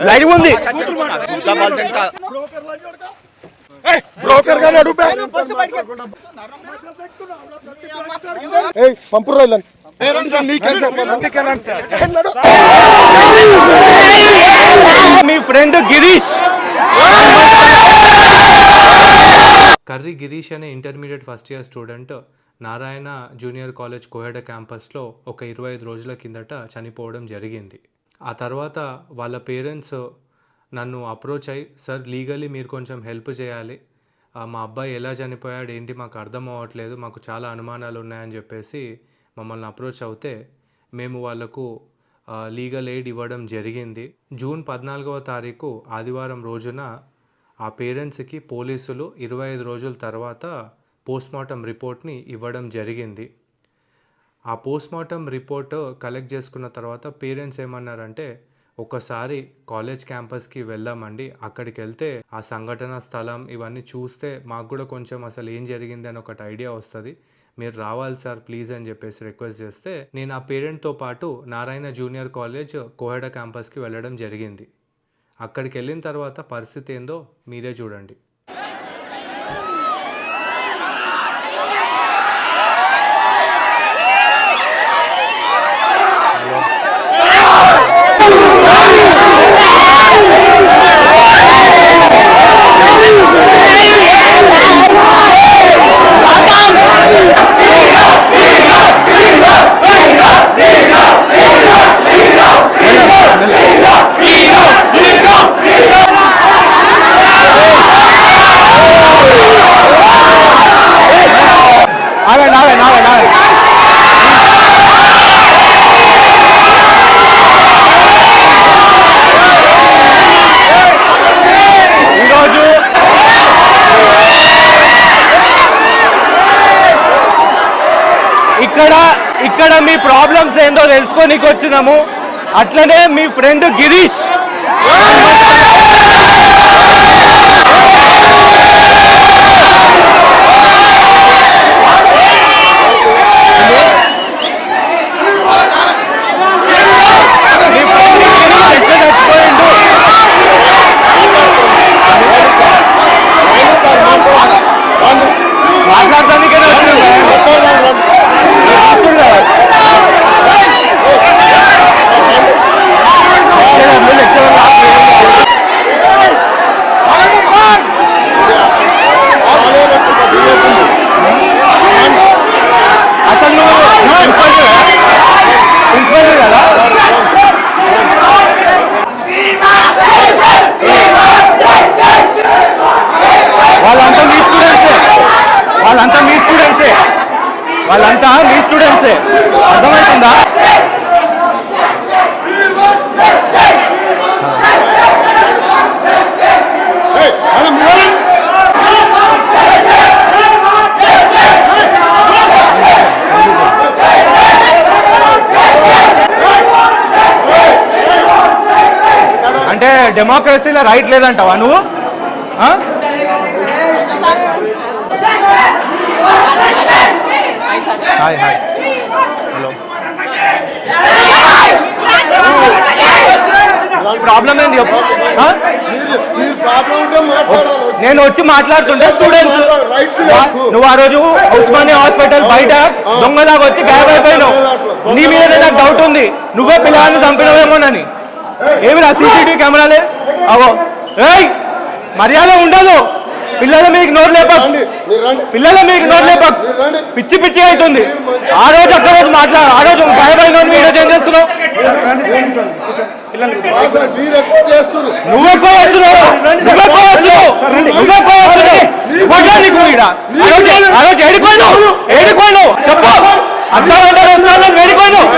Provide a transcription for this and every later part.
Live ఉంది broker గాని అడుగు పంపు రోజులని మీ ఫ్రెండ్ గిరీష్ కర్రీ గిరీష్ అనే intermediate first year student Narayana junior college Koheda క్యాంపస్లో ఒక 25 రోజుల కిందట చనిపోవడం జరిగింది. ఆ తర్వాత వాళ్ళ పేరెంట్స్ నన్ను అప్రోచ్ అయ్యి, సార్ లీగలీ మీరు కొంచెం హెల్ప్ చేయాలి, మా అబ్బాయి ఎలా చనిపోయాడు ఏంటి మాకు అర్థం అవ్వట్లేదు, మాకు చాలా అనుమానాలు ఉన్నాయని చెప్పేసి మమ్మల్ని అప్రోచ్ అవుతే మేము వాళ్ళకు లీగల్ ఎయిడ్ ఇవ్వడం జరిగింది. జూన్ 14వ తారీఖు ఆదివారం రోజున ఆ పేరెంట్స్కి పోలీసులు 25 రోజుల తర్వాత పోస్ట్మార్టం రిపోర్ట్ని ఇవ్వడం జరిగింది. ఆ పోస్ట్మార్టం రిపోర్ట్ కలెక్ట్ చేసుకున్న తర్వాత పేరెంట్స్ ఏమన్నారంటే, ఒకసారి కాలేజ్ క్యాంపస్కి వెళ్దామండి, అక్కడికి వెళ్తే ఆ సంఘటన స్థలం ఇవన్నీ చూస్తే మాకు కూడా కొంచెం అసలు ఏం జరిగింది అని ఒకటి ఐడియా వస్తుంది, మీరు రావాలి సార్ ప్లీజ్ అని చెప్పేసి రిక్వెస్ట్ చేస్తే నేను ఆ పేరెంట్తో పాటు నారాయణ జూనియర్ కాలేజ్ కోహెడ క్యాంపస్కి వెళ్ళడం జరిగింది. అక్కడికి వెళ్ళిన తర్వాత పరిస్థితి ఏందో మీరే చూడండి. ఇక్కడ మీ ప్రాబ్లమ్స్ ఏందో తెలుసుకోనికి వచ్చినాము. అట్లనే మీ ఫ్రెండ్ గిరీష్ మాట్లాడటానికి వాళ్ళంతా మీ స్టూడెంట్సే, అర్థమవుతుందా? అంటే డెమోక్రసీలో రైట్ లేదంటావా నువ్వు? హాయ్ హాయ్ హలో, ప్రాబ్లం ఏంది చెప్పు. నేను వచ్చి మాట్లాడుతుంటే స్టూడెంట్స్, నువ్వు ఆ రోజు ఉస్మానియా హాస్పిటల్ బయట దొంగలాగా వచ్చి గాయబ్ అయిపోయినావు. నీ మీద నాకు డౌట్ ఉంది, నువ్వే పిల్లల్ని చంపినవేమోనని. ఏమి నా సీసీటీవీ కెమెరాలే అవో. ఏయ్ మర్యాద ఉండదు, పిల్లల మీకు నోరు లేపక్, పిల్లల మీకు నోరు లేపక్, పిచ్చి పిచ్చి అవుతుంది. ఆ రోజు అక్కడ రోజు మాట్లాడు, ఆ రోజు గాయబైన వీడియో ఏం చేస్తున్నావు? నువ్వెక్కువ వస్తున్నావు, ఆ రోజు ఏడిపోయినావు చెప్పు, అర్థం ఏడిపోయినావు.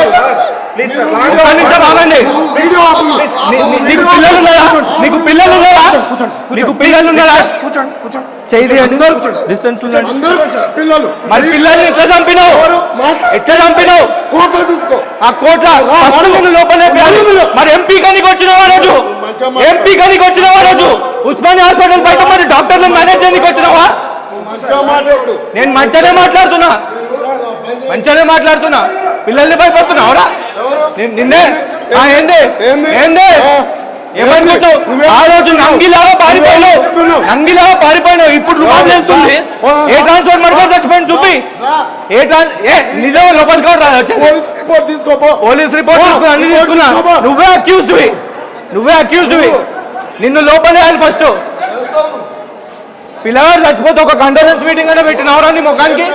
నీకు పిల్లలు ఉన్నారా? మరి పిల్లల్ని ఎట్లా చంపినావు? ఆ కోట్ల లోపలే. మరి ఎంపీ కనికి వచ్చినావు ఆ రోజు, ఉస్మానియా హాస్పిటల్ బయట మరి డాక్టర్లను మేనేజ్ చేయడానికి వచ్చినావా? నేను మంచిగానే మాట్లాడుతున్నా, పిల్లల్ని భయపడుతున్నావురా? నిన్నే ఏంది ఏంది ఏమనుకుంటావు? ఆ రోజు నంగిలాగా పారిపోయినావు ఇప్పుడు రుమాలు చేస్తుంది. ఏ ట్రాన్స్పోర్ట్ మర్చిపోయి చచ్చిపోయింది చూపి. నిజం లోపలికి కూడా రాదు. పోలీస్ రిపోర్ట్ అన్ని తీసుకున్నా. నువ్వే అక్యూజ్డ్వి. నిన్ను లోపలే ఆయన ఫస్ట్. పిల్లగాడు చచ్చిపోతే ఒక కండోలెన్స్ మీటింగ్ అనే పెట్టినవరా నీ ముఖానికి?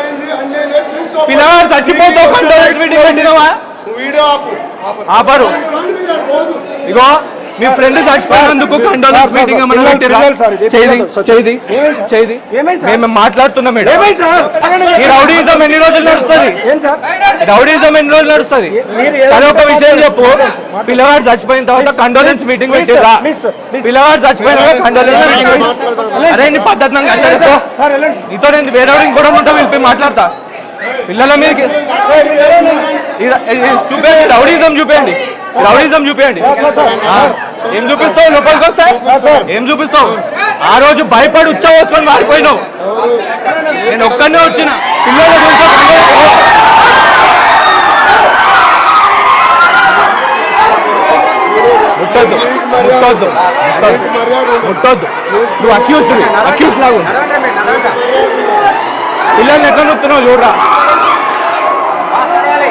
పిల్లగాడు చచ్చిపోతే ఒక కండోలెన్స్ మీటింగ్ పెట్టినవా? ఆపరు. ఇగో మీ ఫ్రెండ్ చచ్చిపోయినందుకు కండోలెన్స్ మీటింగ్ మేము మాట్లాడుతున్నాం మేడం. ఈ రౌడీజం ఎన్ని రోజులు నడుస్తుంది? సరే ఒక విషయం చెప్పు. పిల్లవాడు చచ్చిపోయిన తర్వాత కండోలెన్స్ మీటింగ్ పెట్టిరా? పిల్లవాడు చచ్చిపోయిన కండోలెన్స్ మీటింగ్ అరే నీ పద్ధతి నీతో నేను వేరే కూడా ఉంటా వెళ్ళి మాట్లాడతా. పిల్లల మీదకి చూపండి, రౌడీజం చూపండి. ఏం చూపిస్తావు? లోపలికి వస్తాయి ఏం చూపిస్తావు? ఆ రోజు భయపడి ఉచ్చవచ్చుకొని మారిపోయినావు. నేను ఒక్కనే వచ్చిన పిల్లల ముట్టొద్దు. నువ్వు అక్యూజ్ లాగా పిల్లల్ని ఎట్లా నొప్పుతున్నావు చూడరా.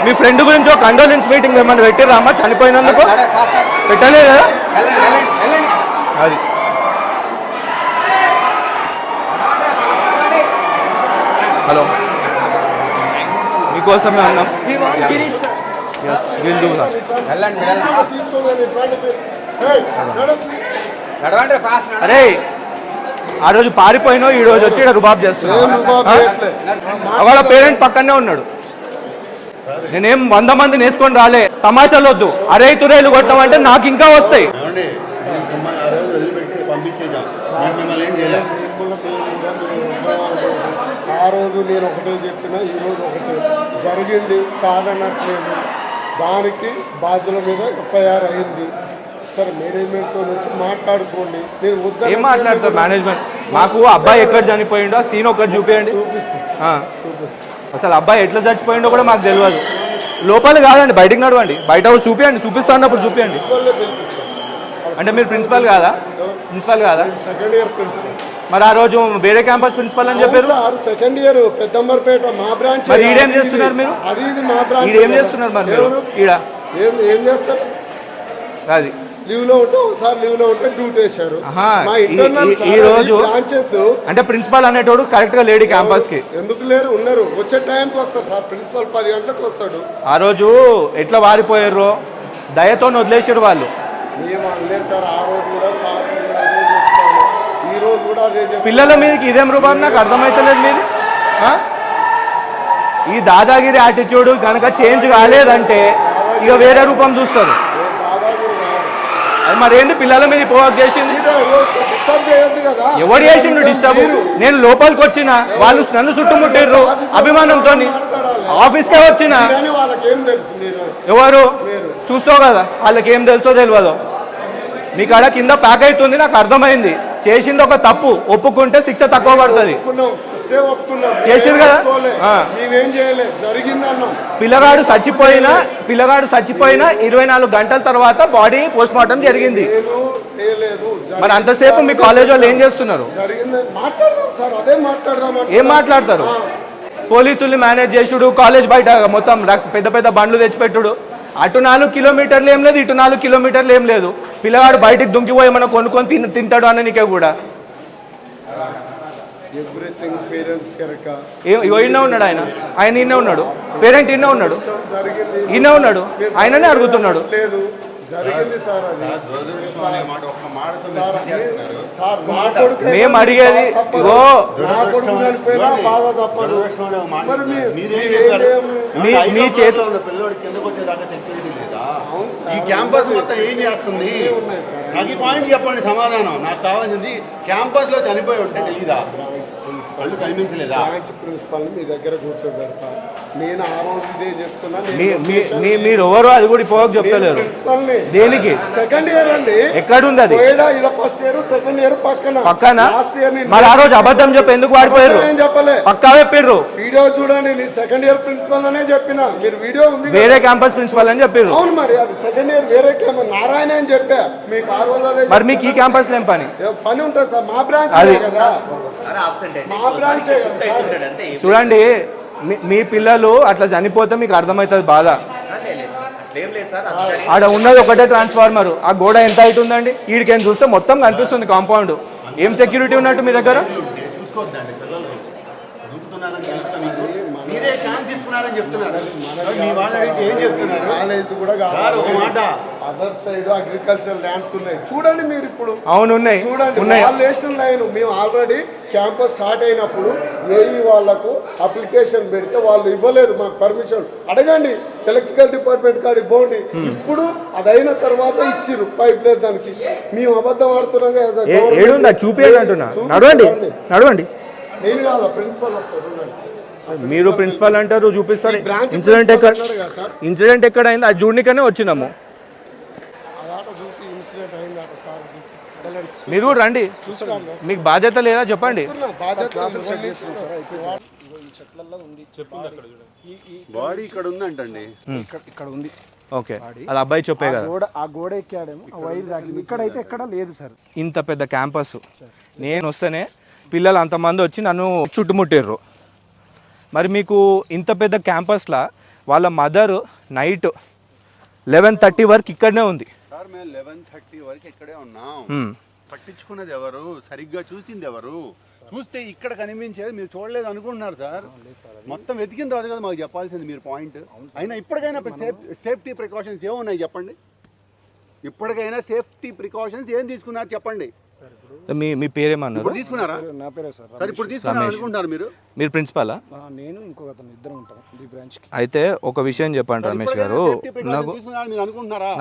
మీ ఫ్రెండ్ గురించి ఒక కండోలెన్స్ మీటింగ్ ఏమన్నా పెట్టిరా అమ్మ చనిపోయినందుకు? పెట్టలేదు కదా అది. హలో మీకోసమే అన్నాం. అరే ఆ రోజు పారిపోయినావు, ఈ రోజు వచ్చి రుబాబ్ చేస్తున్నావు. వాళ్ళ పేరెంట్ పక్కనే ఉన్నాడు. నేనేం 100 మందిని వేసుకొని రాలే. తమాషాలు వద్దు. అరే తురేలు కొట్టమంటే నాకు ఇంకా వస్తాయి. ఆ రోజు నేను ఒకటే చెప్పిన, ఈరోజు ఒకటే జరిగింది కాదనట్లేదు. దానికి బాధ్యుల మీద ఎఫ్ఐఆర్ అయింది. సరే మేనేజ్మెంట్తో వచ్చి మాట్లాడుకోండి. నేను ఏం మాట్లాడతారు మేనేజ్మెంట్? మాకు అబ్బాయి ఎక్కడ చనిపోయిండో సీన్ ఒకటి చూపించండి. అసలు అబ్బాయి ఎట్లా చచ్చిపోయిండో కూడా మాకు తెలియదు. లోపల కాదండి, బయటకు నడవండి. బయట చూపించండి. చూపిస్తా అన్నప్పుడు చూపించండి. అంటే మీరు ప్రిన్సిపల్ కాదా? Second year principal. మరి ఆ రోజు వేరే క్యాంపస్ ప్రిన్సిపల్ అని చెప్పారు. సెకండ్ ఇయర్ పెద్దంబర్పేట మా బ్రాంచ్. మరి ఈడేం చేస్తున్నారు మీరు? అది మా బ్రాంచ్. ఈడేం చేస్తున్నారు మరి మీరు? ఈడ ఏం చేస్తారు? అది లీవ్ లో ఉంటే ఒకసారి లీవ్ లో ఉంటే డ్యూటీ వేశారు. ఈ రోజు అంటే ప్రిన్సిపల్ అనేటోడు కరెక్ట్ గా లేడీ క్యాంపస్ కి ఎందుకు లేరు? ఉన్నారు. వచ్చే టైంకి వస్తారు సార్. ప్రిన్సిపల్ 10 గంటలకు వస్తాడు. ఆ రోజు ఎట్లా వారిపోయారు? దయతో వదిలేసారు వాళ్ళు. మేము అనలేదు సార్. ఆ రోజు కూడా సార్ అదే చెప్తాను, ఈ రోజు కూడా అదే చెప్తాను. పిల్లల మీదకి ఇదేం రూపాయలు నాకు అర్థమవుతలేదు. మీది ఈ దాదాగిరి యాటిట్యూడ్ కనుక చేంజ్ కాలేదంటే ఇక వేరే రూపం చూస్తారు. అది మరి ఏంది పిల్లల మీద పోవాక్ చేసింది? ఎవరు చేసిండు డిస్టర్బ్? నేను లోపలికి వచ్చిన, వాళ్ళు నన్ను చుట్టుముట్టిర్రు అభిమానంతో. ఆఫీస్కే వచ్చిన. ఎవరు చూస్తావు కదా, వాళ్ళకి ఏం తెలుసో తెలియదు. మీ కాడ కింద ప్యాక్ అవుతుంది, నాకు అర్థమైంది. చేసింది ఒక తప్పు, ఒప్పుకుంటే శిక్ష తక్కువ పడుతుంది. చేసింది కదా. పిల్లగాడు చచ్చిపోయినా 24 గంటల తర్వాత బాడీ పోస్ట్ మార్టం జరిగింది. మరి అంతసేపు మీ కాలేజ్ వాళ్ళు ఏం చేస్తున్నారు? ఏం మాట్లాడతారు? పోలీసుల్ని మేనేజ్ చేసుడు, కాలేజ్ బయట మొత్తం పెద్ద పెద్ద బండ్లు తెచ్చిపెట్టుడు. అటు 4 కిలోమీటర్లు ఏం లేదు, ఇటు 4 కిలోమీటర్లు ఏం లేదు. పిల్లగాడు బయటికి దుంకిపోయి ఏమన్నా కొనుక్కొని తింటాడు అన్న నీకే కూడా. ఇన్నే ఉన్నాడు ఆయన ఇన్నే ఉన్నాడు. పేరెంట్ ఇన్నే ఉన్నాడు. ఆయననే అడుగుతున్నాడు. మేము అడిగేది ఇగో మీ చేతి ఈ క్యాంపస్ మొత్తం ఏం చేస్తుంది? నాకు ఈ పాయింట్ చెప్పండి, సమాధానం. నాకు కావాల్సింది క్యాంపస్ లో చనిపోయి ఉంటే తెలీదా? వాళ్ళు కనిపించలేదా? ప్రిన్సిపల్ మీ దగ్గర కూర్చోబెడతా. నేను ఆ రోజు ఇదే చెప్తున్నా. మీరు ఎవరు అది కూడా ఇప్పుడు చెప్తలేరు. దేనికి? సెకండ్ ఇయర్ అండి. ఎక్కడుంది అది? ఇలా ఫస్ట్ ఇయర్ సెకండ్ ఇయర్ పక్కన లాస్ట్ ఇయర్. మరి ఆ రోజు అబద్ధం చెప్పి ఎందుకు వాడిపోయారు? చెప్పలే, పక్కా చెప్పారు. వీడియో చూడండి, నేను సెకండ్ ఇయర్ ప్రిన్సిపల్ అనే చెప్పిన. మీరు వీడియో ఉంది, వేరే క్యాంపస్ ప్రిన్సిపల్ అని చెప్పారు. అవును, మరి అది సెకండ్ ఇయర్ వేరే క్యాంపస్ నారాయణ అని చెప్పా మీకు. ఆ రోజు మరి మీకు ఈ క్యాంపస్ లో ఏం పని ఉంటుంది సార్? మా బ్రాంచ్ కదా, మా బ్రాంచే కదా. చూడండి, మీ పిల్లలు అట్లా చనిపోతే మీకు అర్థమవుతుంది బాధ. ఆడ ఉన్నది ఒకటే ట్రాన్స్ఫార్మర్, ఆ గోడ ఎంత హైట్ ఉందండి? ఈడికేం చూస్తే మొత్తం కనిపిస్తుంది కాంపౌండ్. ఏం సెక్యూరిటీ ఉన్నట్టు మీ దగ్గర? మీరే ఛాన్స్ ఇస్తున్నారని చెప్తున్నారు. మీ వాళ్ళు అడిగితే ఏం చెప్తున్నారు? కాలేజ్ కూడా కాదు, ఒక మాట. అదర్ సైడ్ అగ్రికల్చర్ ల్యాండ్స్ ఉన్నాయి చూడండి మీరు ఇప్పుడు. అవును, ఉన్నాయి. చూడండి, వాల్యుయేషన్ లైన్ మేము ఆల్రెడీ క్యాంపస్ స్టార్ట్ అయినప్పుడు ఏఈ వాళ్ళకు అప్లికేషన్ పెడితే వాళ్ళు ఇవ్వలేదు మాకు పర్మిషన్. అడగండి ఎలక్ట్రికల్ డిపార్ట్మెంట్ కాడి పోండి. ఇప్పుడు అది అయిన తర్వాత ఇచ్చిర్రు పైప్ లేదు దానికి. మేము అబద్ధం ఆడుతున్నాం. చూపించండి అంటున్నా. నడవండి నడవండి. నేను కాదు, ప్రిన్సిపల్ వస్తారు. మీరు ప్రిన్సిపల్ అంటారు, చూపిస్తారు. ఇన్సిడెంట్ ఎక్కడ, ఇన్సిడెంట్ ఎక్కడ అయింది అది చూడనికనే వచ్చినాము. మీరు కూడా రండి, మీకు బాధ్యత లేదా చెప్పండి. బాడీ ఇక్కడ ఉందంటండి, ఇక్కడ ఉంది. ఓకే, అది అబ్బాయి చెప్పే కదా. ఆ గోడ ఎక్కాడేమో, ఆ వైర్ తాకింది. ఇక్కడైతే ఎక్కడ లేదు సార్. ఇంత పెద్ద క్యాంపస్, నేను వస్తేనే పిల్లలు అంతమంది వచ్చి నన్ను చుట్టుముట్టారు. మరి మీకు ఇంత పెద్ద క్యాంపస్లో వాళ్ళ మదర్ నైట్ 11:30 వరకు ఇక్కడనే ఉంది. సార్ మేము 11:30 వరకు ఇక్కడే ఉన్నాం. పట్టించుకున్నది ఎవరు? సరిగ్గా చూసింది ఎవరు? చూస్తే ఇక్కడ కనిపించేది మీరు చూడలేదు అనుకుంటున్నారు సార్. మొత్తం వెతికిన తర్వాత కదా మాకు చెప్పాల్సింది మీరు పాయింట్. అయినా ఇప్పటికైనా సేఫ్టీ ప్రికాషన్స్ ఏమున్నాయి చెప్పండి. ఇప్పటికైనా సేఫ్టీ ప్రికాషన్స్ ఏం తీసుకున్నారు చెప్పండి. మీ పేరేమన్నారు? తీసుకున్నారా? నా పేరే సార్. సార్ ఇప్పుడు తీసుకున్నారు అనుకుంటారు మీరు. మీరు ప్రిన్సిపాలా? నేను ఇంకొక అతను, ఇద్దరం ఉంటాం ఈ బ్రాంచ్ కి. అయితే ఒక విషయం చెప్పండి రమేష్ గారు,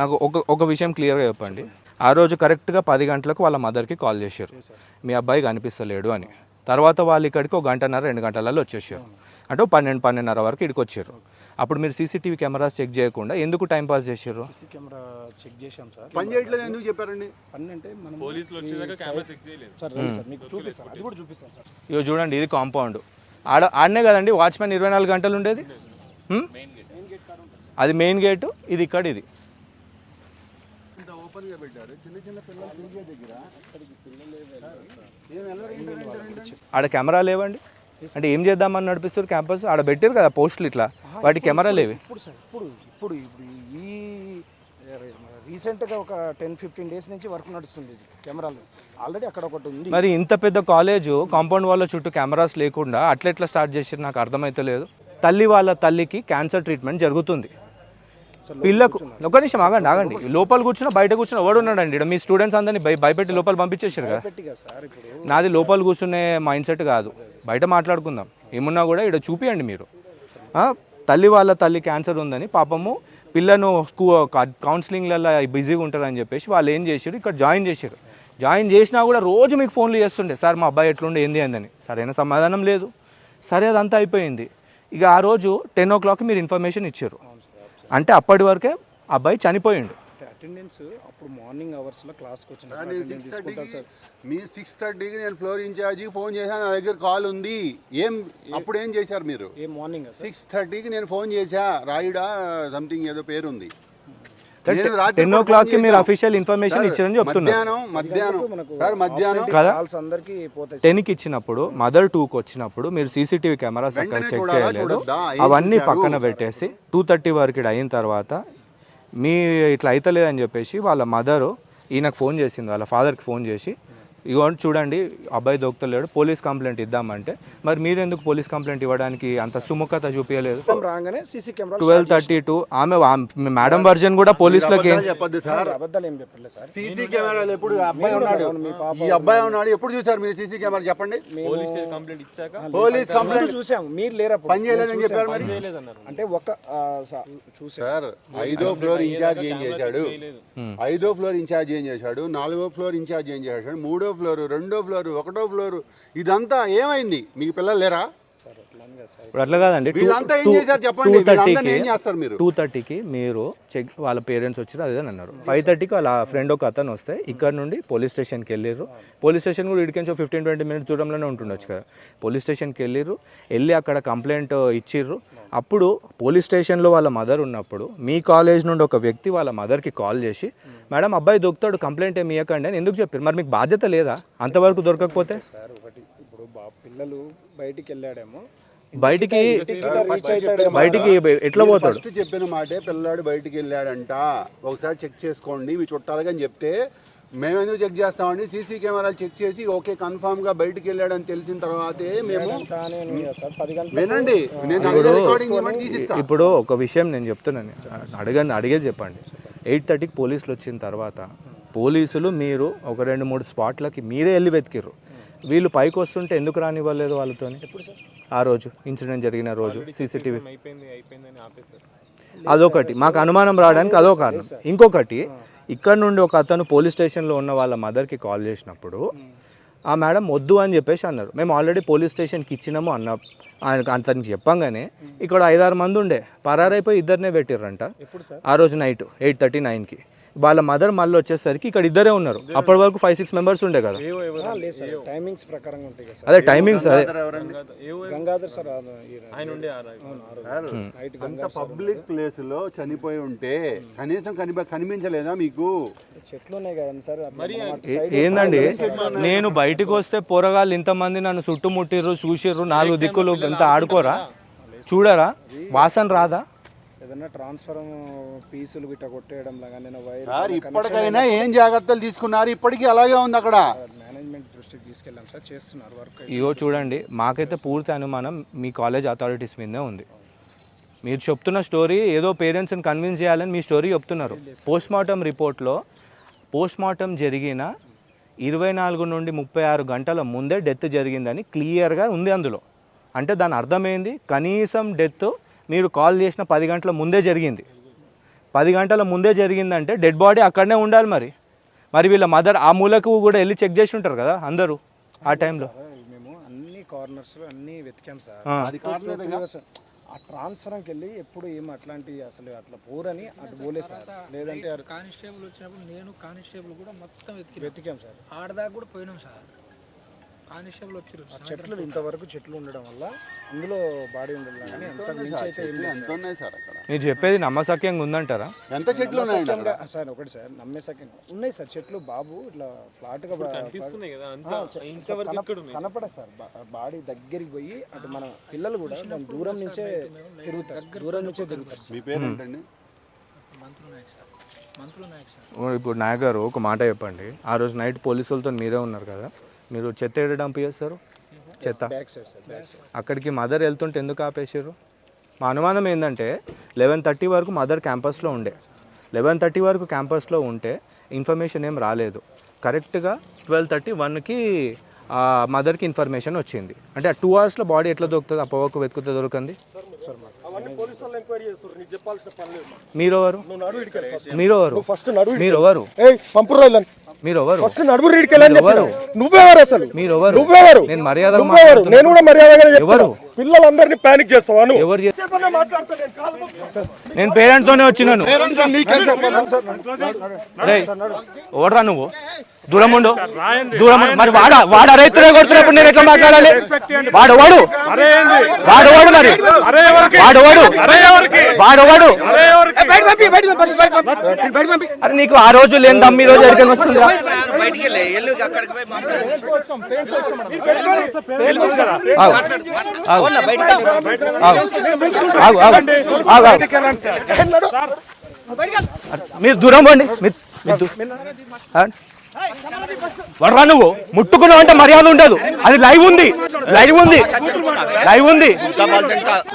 నాకు ఒక విషయం క్లియర్గా చెప్పండి. ఆ రోజు కరెక్ట్గా 10 గంటలకు వాళ్ళ మదర్కి కాల్ చేశారు, మీ అబ్బాయి కనిపిస్తలేడు అని. తర్వాత వాళ్ళు ఇక్కడికి 1 గంటన్నర 2 గంటలలో వచ్చేసారు. అంటే 12-12:30 వరకు ఇక్కడికి వచ్చారు. అప్పుడు మీరు సీసీటీవీ కెమెరాస్ చెక్ చేయకుండా ఎందుకు టైం పాస్ చేశారు? సీసీ కెమెరా చెక్ చేశాం సార్. పని చేయట్లేదు ఎందుకు చెప్పారండి? పని అంటే మనం పోలీసులు వచ్చేదాకా కెమెరా చెక్ చేయలేదు సార్. సార్ మీకు చూపిస్తాను, అది కూడా చూపిస్తాను సార్. ఇగో చూడండి, ఇది కాంపౌండ్. ఆడనే కదండి వాచ్మెన్ 24 గంటలు ఉండేది. అది మెయిన్ గేటు, ఇది ఇక్కడ. ఇది ఓపెన్గా పెట్టారు. చిన్న చిన్న పిల్లలు తిరిగే దగ్గర ఆడ కెమెరా లేవండి. అంటే ఏం చేద్దామని నడిపిస్తారు క్యాంపస్? ఆడ పెట్టారు కదా పోస్టులు, ఇట్లా వాటి కెమెరా లేవి. ఇప్పుడు సార్ ఇప్పుడు ఈ రీసెంట్గా ఒక 10-15 డేస్ నుంచి వర్క్ నడుస్తుంది కెమెరాలు. ఆల్రెడీ అక్కడ ఒకటి ఉంది. మరి ఇంత పెద్ద కాలేజ్ కాంపౌండ్ వాళ్ళ చుట్టూ కెమెరాస్ లేకుండా అట్లా స్టార్ట్ చేసారు? నాకు అర్థమైతలేదు. వాళ్ళ తల్లికి క్యాన్సర్ ట్రీట్మెంట్ జరుగుతుంది. పిల్లకు ఒక నిమిషం ఆగండి. లోపల కూర్చున్నా బయట కూర్చున్నా ఎవడు ఉన్నాడండి? ఇక్కడ మీ స్టూడెంట్స్ అందరినీ భయపెట్టి లోపల పంపించేసారు కదా. నాది లోపల కూర్చునే మైండ్ సెట్ కాదు, బయట మాట్లాడుకుందాం. ఏమున్నా కూడా ఇక్కడ చూపియండి మీరు. వాళ్ళ తల్లి క్యాన్సర్ ఉందని పాపము పిల్లను కౌన్సిలింగ్లలో బిజీగా ఉంటారని చెప్పేసి వాళ్ళు ఏం చేశారు, ఇక్కడ జాయిన్ చేశారు. జాయిన్ చేసినా కూడా రోజు మీకు ఫోన్లు చేస్తుండే, సార్ మా అబ్బాయి ఎట్లుండే ఏంది అని. సరైన సమాధానం లేదు. సరే, అదంతా అయిపోయింది. ఇక ఆ రోజు 10 o'clock మీరు ఇన్ఫర్మేషన్ ఇచ్చారు. అంటే అప్పటి వరకే అబ్బాయి చనిపోయిండు. అటెండెన్స్ అప్పుడు మార్నింగ్ అవర్స్లో క్లాస్కి వచ్చిన మీ 6:30కి నేను ఫ్లోర్ ఇన్ఛార్జికి ఫోన్ చేశాను, నా దగ్గర కాల్ ఉంది. అప్పుడు ఏం చేశారు మీరు? మార్నింగ్ 6:30కి నేను ఫోన్ చేశా, రాయుడా సంథింగ్ ఏదో పేరు ఉంది. 10 o'clock మీరు అఫీషియల్ ఇన్ఫర్మేషన్ ఇచ్చారని చెప్తున్నారు. మధ్యాహ్నం కదా 10కి ఇచ్చినప్పుడు, మదర్ 2కి వచ్చినప్పుడు మీరు సీసీటీవీ కెమెరాస్ అక్కడ చెక్ చేయలేదు. అవన్నీ పక్కన పెట్టేసి 2:30 వరకు అయిన తర్వాత మీ ఇట్లా అవుతలేదని చెప్పేసి వాళ్ళ మదరు ఈయనకు ఫోన్ చేసింది, వాళ్ళ ఫాదర్కి ఫోన్ చేసి, ఇగోండి చూడండి అబ్బాయి దొరుకుతలేడు, పోలీస్ కంప్లైంట్ ఇద్దామంటే మరి మీరు ఎందుకు పోలీస్ కంప్లైంట్ ఇవ్వడానికి అంత సుముఖత చూపించలేదు? 12:32 ఆమె మేడం వర్జన్ కూడా పోలీసులకి సీసీ కెమెరాలు ఎప్పుడు అబ్బాయి ఉన్నాడు, ఈ అబ్బాయి ఉన్నాడు, ఎప్పుడు చూసారు మీరు సీసీ కెమెరా చెప్పండి? పోలీస్ కంప్లైంట్ చూసాము, మీరు లేరా? పని చేయలేదని చెప్పారు. మరి అంటే ఒక సార్ 5వ ఫ్లోర్ ఇన్ఛార్జ్ ఏం చేశాడు? 5వ ఫ్లోర్ ఇన్ఛార్జ్ ఏం చేశాడు? 4వ ఫ్లోర్ ఇన్ఛార్జ్ ఏం చేశాడు? 3వ ఫ్లోర్, 2వ ఫ్లోర్, 1వ ఫ్లోర్, ఇదంతా ఏమైంది? మీకు పిల్లలు లేరా? ఇప్పుడు అట్లా కాదండి, వీళ్ళంతా ఏం చేశారు చెప్పండి, వీళ్ళందరినీ ఏం చేస్తారు మీరు? 2:30కి మీరు చెక్ వాళ్ళ పేరెంట్స్ వచ్చారు అదే అన్నారు. 5:30కి వాళ్ళ ఫ్రెండ్ ఒక అతను వస్తే ఇక్కడ నుండి పోలీస్ స్టేషన్కి వెళ్ళారు. పోలీస్ స్టేషన్ కూడా ఇడికించో 15-20 మినిట్స్ దూరంలోనే ఉంటుండొచ్చు కదా. పోలీస్ స్టేషన్కి వెళ్ళి అక్కడ కంప్లైంట్ ఇచ్చిర్రు. అప్పుడు పోలీస్ స్టేషన్లో వాళ్ళ మదర్ ఉన్నప్పుడు మీ కాలేజ్ నుండి ఒక వ్యక్తి వాళ్ళ మదర్కి కాల్ చేసి, మేడం అబ్బాయి దొరుకుతాడు కంప్లైంట్ ఏమి ఇవ్వకండి అని ఎందుకు చెప్పారు? మరి మీకు బాధ్యత లేదా అంతవరకు దొరకకపోతే? సార్ ఒకటి ఇప్పుడు పిల్లలు బయటికి వెళ్ళాడేమో, బయటికి ఎట్లా పోతాడు? ఫస్ట్ చెప్పిన మాటే పిల్లాడు బయటికి వెళ్ళాడంట, ఒకసారి చెక్ చేసుకోండి మీ చుట్టాలుగా అని చెప్తే మేము ఎందుకు చెక్ చేస్తామండి? సీసీ కెమెరాలు చెక్ చేసి ఓకే కన్ఫామ్ గా బయటికి వెళ్ళాడని తెలిసిన తర్వాతే మేము వినండి. ఇప్పుడు ఒక విషయం నేను చెప్తున్నాను, అడిగేది చెప్పండి. 8:30కి పోలీసులు వచ్చిన తర్వాత పోలీసులు మీరు ఒక 2-3 స్పాట్లకి మీరే వెళ్ళి వెతికిర్రు. వీళ్ళు పైకి వస్తుంటే ఎందుకు రానివ్వలేదు వాళ్ళతో? ఆ రోజు ఇన్సిడెంట్ జరిగిన రోజు సీసీటీవీ అదొకటి మాకు అనుమానం రావడానికి అదో కారణం. ఇంకొకటి ఇక్కడ నుండి ఒక అతను పోలీస్ స్టేషన్లో ఉన్న వాళ్ళ మదర్కి కాల్ చేసినప్పుడు ఆ మేడం వద్దు అని చెప్పేసి అన్నారు. మేము ఆల్రెడీ పోలీస్ స్టేషన్కి ఇచ్చినాము ఆయనకు అతనికి చెప్పంగానే ఇక్కడ 5-6 మంది ఉండే పరారైపోయి ఇద్దరినే పెట్టిర్రంట. ఆ రోజు నైట్ 8:39కి వాళ్ళ మదర్ మళ్ళీ వచ్చేసరికి ఇక్కడ ఇద్దరే ఉన్నారు. అప్పటి వరకు 5-6 మెంబర్స్ ఉండే కదా. టైమింగ్స్ ప్రకారంగా ఉంటాయి కదా. అదే టైమింగ్స్ అదే గంగాధర్ సార్ అంత పబ్లిక్ ప్లేస్ లో చనిపోయి ఉంటే కనీసం కనిపించలేదా మీకు? చెట్లు ఉన్నాయి కదా సార్. ఏందండి, నేను బయటకు వస్తే పోరగాళ్ళు ఇంతమంది నన్ను చుట్టుముట్టిర్రు, చూసిర్రు, 4 దిక్కులు ఇంత ఆడుకోరా, చూడరా, వాసన రాదా? ఏదన్నా ట్రాన్స్ఫర్ పీసులు గిట్ట కొట్టేయడం సార్ ఇప్పటికైనా ఏం జాగ్రత్తలు తీసుకున్నారు? ఇప్పటికీ అలాగే ఉంది అక్కడ. మేనేజ్మెంట్ దృష్టికి తీసుకెళ్ళాం సార్, చేస్తున్నారు వర్క్. ఇగో చూడండి, మాకైతే పూర్తి అనుమానం మీ కాలేజ్ అథారిటీస్ మీదే ఉంది. మీరు చెప్తున్న స్టోరీ ఏదో పేరెంట్స్ని కన్విన్స్ చేయాలని మీ స్టోరీ చెప్తున్నారు. పోస్ట్మార్టం రిపోర్ట్లో పోస్ట్మార్టం జరిగిన 24 నుండి 36 గంటల ముందే డెత్ జరిగిందని క్లియర్గా ఉంది అందులో. అంటే దాని అర్థమైంది కనీసం డెత్ మీరు కాల్ చేసిన 10 గంటల ముందే జరిగింది. 10 గంటల ముందే జరిగిందంటే డెడ్ బాడీ అక్కడనే ఉండాలి. మరి వీళ్ళ మదర్ ఆ మూలకు కూడా వెళ్ళి చెక్ చేసి ఉంటారు కదా అందరూ ఆ టైంలో. మేము అన్ని కార్నర్స్ అన్ని వెతికాం సార్. ఆ ట్రాన్స్ఫర్కి వెళ్ళి ఎప్పుడు ఏం అట్లాంటి అసలు అట్లా పోరని అటు పోలే సార్. లేదంటే కానిస్టేబుల్ వచ్చినప్పుడు నేను కానిస్టేబుల్ కూడా మొత్తం వెతికాం సార్. ఆడదాకా కూడా పోయినాం సార్. కానిస్టేబుల్ వచ్చారు. చెట్లు ఇంతవరకు చెట్లు ఉండడం వల్ల అందులో బాడీ ఉండదు కానీ అంత మించి అయితే ఎంత ఉన్నాయి సార్ అక్కడ? మీరు చెప్పేది నమ్మసక్యంగా ఉందంటారా? ఎంత చెట్లు ఉన్నాయి సార్? ఒకటి సార్ నమ్మేసక్యంగా ఉన్నాయి సార్ చెట్లు. బాబు ఇట్లా ఫ్లాట్ గా కనపడ సార్. బాడీ దగ్గరికి పోయి అటు మన పిల్లలు కూడా దూరం నుంచే తిరుగుతారు. మీ పేరు ఏంటండి? ఇప్పుడు నాయక్ గారు ఒక మాట చెప్పండి. ఆ రోజు నైట్ పోలీసులతో మీరే ఉన్నారు కదా, మీరు చెత్త ఏడ డంప్ చేస్తారు? చెత్త అక్కడికి మదర్ వెళ్తుంటే ఎందుకు ఆపేసారు? మా అనుమానం ఏంటంటే 11:30 వరకు మదర్ క్యాంపస్లో ఉండే. 11:30 వరకు క్యాంపస్లో ఉంటే ఇన్ఫర్మేషన్ ఏం రాలేదు. కరెక్ట్గా 12:31కి మదర్కి ఇన్ఫర్మేషన్ వచ్చింది. అంటే ఆ 2 అవర్స్లో బాడీ ఎట్లా దొరుకుతుంది? ఆ పొగకు వెతుకుతే దొరకంది. మీరెవరు? నువ్వెవరు అసలు? నువ్వెవరు? నేను మర్యాద నేను కూడా మర్యాదగా ఎవరు? పిల్లలందరినీ పానిక్ చేస్తావా? ఎవరు? నేను పేరెంట్ తోనే వచ్చినాను. ఓడరా నువ్వు, దూరం ఉండు. మరి వాడు రైతులే కొడుతున్నప్పుడు నేను ఎట్లా మాట్లాడాలి? వాడు మరి అరే నీకు ఆ రోజు లేని దమ్మి ఈ రోజు ఎక్కడికి వస్తుందా? మీరు దూరం పోండి. వడరా నువ్వు, ముట్టుకున్నావు అంటే మర్యాద ఉండదు. అది లైవ్ ఉంది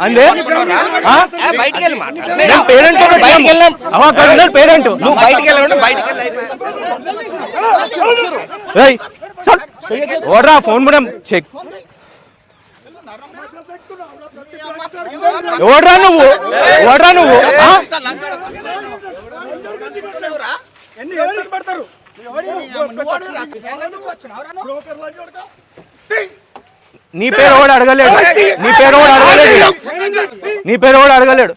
అందే. పేరెంట్ పేరెంట్ ఓడరా ఫోన్ కూడా చెక్. ఓడరా నువ్వు నీ పేరు కూడా అడగలేడు, నీ పేరు కూడా అడగలేడు, నీ పేరు కూడా అడగలేడు.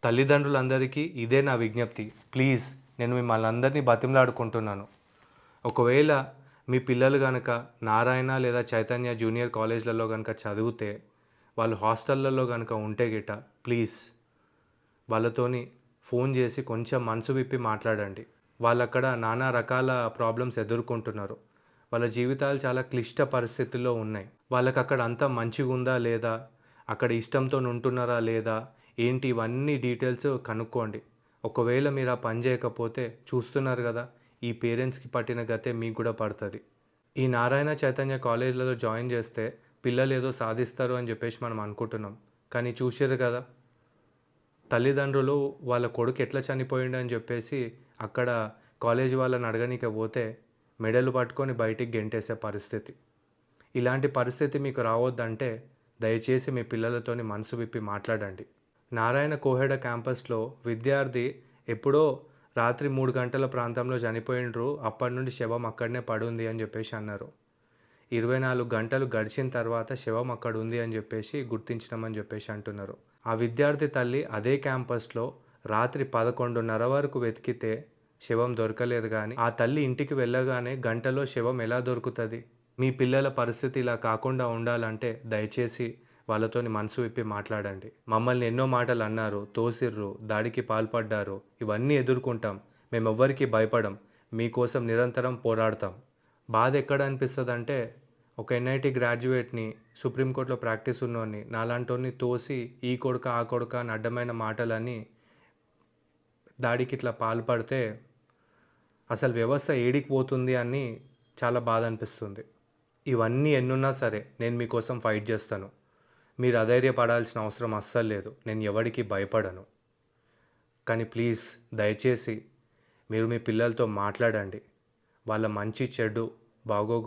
తల్లిదండ్రులందరికీ ఇదే నా విజ్ఞప్తి. ప్లీజ్, నేను మిమ్మల్ని అందరినీ బతిమలాడుకుంటున్నాను. ఒకవేళ మీ పిల్లలు కనుక నారాయణ లేదా చైతన్య జూనియర్ కాలేజ్లలో కనుక చదివితే, వాళ్ళు హాస్టళ్ళల్లో కనుక ఉంటే గిట ప్లీజ్ వాళ్ళతోని ఫోన్ చేసి కొంచెం మనసు విప్పి మాట్లాడండి. వాళ్ళు అక్కడ నానా రకాల ప్రాబ్లమ్స్ ఎదుర్కొంటున్నారు. వాళ్ళ జీవితాలు చాలా క్లిష్ట పరిస్థితుల్లో ఉన్నాయి. వాళ్ళకి అక్కడ అంతా మంచిగా ఉందా లేదా, అక్కడ ఇష్టంతో ఉంటున్నారా లేదా ఏంటి, ఇవన్నీ డీటెయిల్స్ కనుక్కోండి. ఒకవేళ మీరు ఆ పని చేయకపోతే చూస్తున్నారు కదా, ఈ పేరెంట్స్కి పట్టిన గతే మీకు కూడా పడుతుంది. ఈ నారాయణ చైతన్య కాలేజ్లలో జాయిన్ చేస్తే పిల్లలు ఏదో సాధిస్తారు అని చెప్పేసి మనం అనుకుంటున్నాం. కానీ చూసారు కదా, తల్లిదండ్రులు వాళ్ళ కొడుకు ఎట్లా చనిపోయిండు అని చెప్పేసి అక్కడ కాలేజీ వాళ్ళని అడగనీక పోతే మెడలు పట్టుకొని బయటికి గెంటేసే పరిస్థితి. ఇలాంటి పరిస్థితి మీకు రావద్దంటే దయచేసి మీ పిల్లలతోని మనసు విప్పి మాట్లాడండి. నారాయణ కోహెడ క్యాంపస్లో విద్యార్థి ఎప్పుడో రాత్రి 3 గంటల ప్రాంతంలో చనిపోయిండ్రు, అప్పటి నుండి శవం అక్కడనే పడుంది అని చెప్పేసి అన్నారు. 24 గంటలు గడిచిన తర్వాత శవం అక్కడ ఉంది అని చెప్పేసి గుర్తించినామని చెప్పేసి అంటున్నారు. ఆ విద్యార్థి తల్లి అదే క్యాంపస్లో రాత్రి 11:30 వరకు వెతికితే శవం దొరకలేదు. కానీ ఆ తల్లి ఇంటికి వెళ్ళగానే గంటలో శవం ఎలా దొరుకుతుంది? మీ పిల్లల పరిస్థితి ఇలా కాకుండా ఉండాలంటే దయచేసి వాళ్ళతోని మనసు విప్పి మాట్లాడండి. మమ్మల్ని ఎన్నో మాటలు అన్నారు, తోసిర్రు, దాడికి పాల్పడ్డారు, ఇవన్నీ ఎదుర్కొంటాం. మేమెవ్వరికి భయపడం, మీకోసం నిరంతరం పోరాడతాం. బాధ ఎక్కడ అనిపిస్తుంది అంటే, ఒక ఎన్ఐటి గ్రాడ్యుయేట్ని, సుప్రీంకోర్టులో ప్రాక్టీస్ ఉన్నోని, నాలాంటి తోసి ఈ కొడుక ఆ కొడుక అని అడ్డమైన మాటలని దాడికి ఇట్లా పాల్పడితే అసలు వ్యవస్థ ఏడికి పోతుంది అని చాలా బాధ అనిపిస్తుంది. ఇవన్నీ ఎన్నున్నా సరే నేను మీకోసం ఫైట్ చేస్తాను. మీరు అధైర్యపడాల్సిన అవసరం అస్సలు లేదు. నేను ఎవరికి భయపడను. కానీ ప్లీజ్ దయచేసి మీరు మీ పిల్లలతో మాట్లాడండి. వాళ్ళ మంచి చెడు బాగోగు